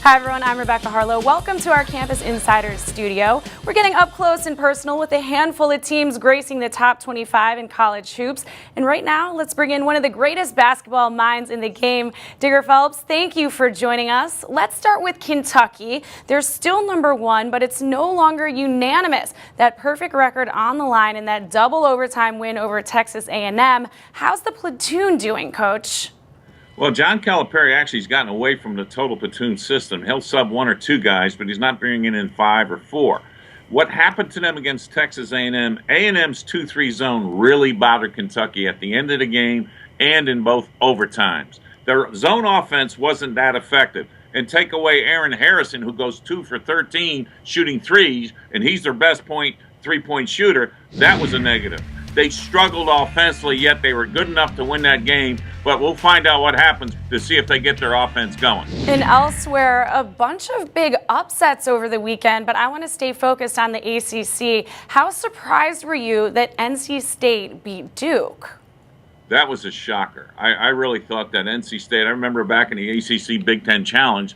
Hi everyone, I'm Rebecca Harlow. Welcome to our Campus Insiders studio. We're getting up close and personal with a handful of teams gracing the top 25 in college hoops. And right now, let's bring in one of the greatest basketball minds in the game, Digger Phelps. Thank you for joining us. Let's start with Kentucky. They're still number one, but it's no longer unanimous. That perfect record on the line in that double overtime win over Texas A&M. How's the platoon doing, Coach? Well, John Calipari actually has gotten away from the total platoon system. He'll sub one or two guys, but he's not bringing in five or four. What happened to them against Texas A&M? A&M's 2-3 zone really bothered Kentucky at the end of the game and in both overtimes. Their zone offense wasn't that effective. And take away Aaron Harrison, who goes 2 for 13 shooting threes, and he's their best three-point shooter, that was a negative. They struggled offensively, yet they were good enough to win that game. But we'll find out what happens to see if they get their offense going. And elsewhere, a bunch of big upsets over the weekend, but I want to stay focused on the ACC. How surprised were you that NC State beat Duke? That was a shocker. I really thought that NC State, I remember back in the ACC Big Ten Challenge,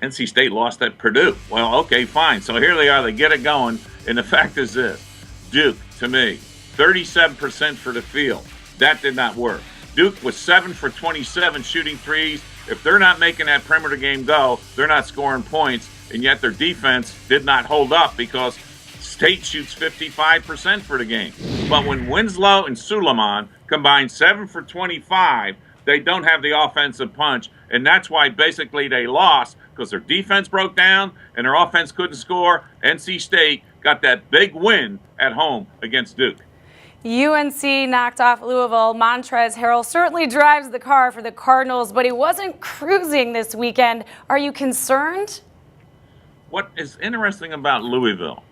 NC State lost at Purdue. Well, okay, fine. So here they are. They get it going. And the fact is this, Duke, to me, 37% for the field. That did not work. Duke was 7 for 27 shooting threes. If they're not making that perimeter game go, they're not scoring points, and yet their defense did not hold up because State shoots 55% for the game. But when Winslow and Suleiman combine 7 for 25, they don't have the offensive punch, and that's why basically they lost, because their defense broke down and their offense couldn't score. NC State got that big win at home against Duke. UNC knocked off Louisville. Montrezl Harrell certainly drives the car for the Cardinals, but he wasn't cruising this weekend. Are you concerned? What is interesting about Louisville,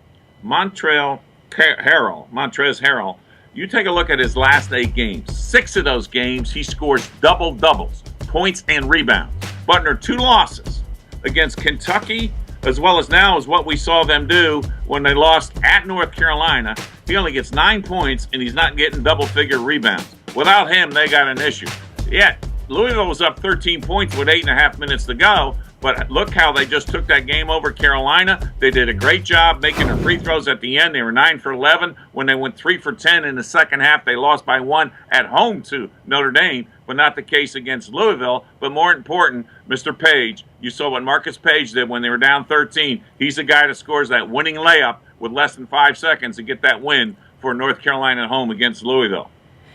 Montrezl Harrell, you take a look at his last 8 games. 6 of those games, he scores double-doubles, points and rebounds. But in their 2 losses against Kentucky, as well as now is what we saw them do when they lost at North Carolina. He only gets 9 points, and he's not getting double-figure rebounds. Without him, they got an issue. Yet, Louisville was up 13 points with 8.5 minutes to go, but look how they just took that game over Carolina. They did a great job making their free throws at the end. They were 9 for 11. When they went 3 for 10 in the second half, they lost by 1 at home to Notre Dame, but not the case against Louisville. But more important, Mr. Page, you saw what Marcus Page did when they were down 13. He's the guy that scores that winning layup with less than 5 seconds to get that win for North Carolina at home against Louisville.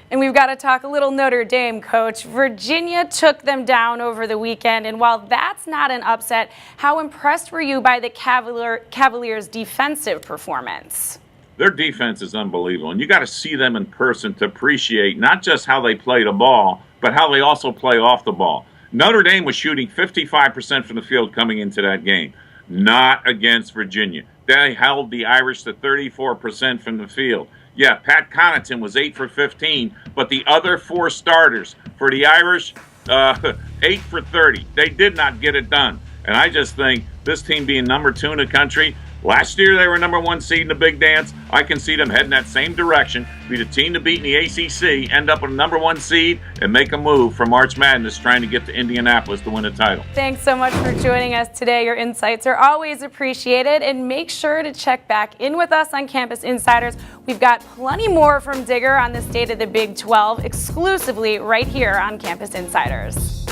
And we've got to talk a little Notre Dame, Coach. Virginia took them down over the weekend, and while that's not an upset, how impressed were you by the Cavaliers' defensive performance? Their defense is unbelievable, and you got to see them in person to appreciate not just how they play the ball, but how they also play off the ball. Notre Dame was shooting 55% from the field coming into that game, not against Virginia. They held the Irish to 34% from the field. Yeah, Pat Connaughton was 8 for 15, but the other 4 starters for the Irish, 8 for 30. They did not get it done. And I just think this team being number 2 in the country, last year they were number 1 seed in the Big Dance. I can see them heading that same direction, be the team to beat in the ACC, end up with a number 1 seed, and make a move for March Madness trying to get to Indianapolis to win a title. Thanks so much for joining us today. Your insights are always appreciated, and make sure to check back in with us on Campus Insiders. We've got plenty more from Digger on the state of the Big 12 exclusively right here on Campus Insiders.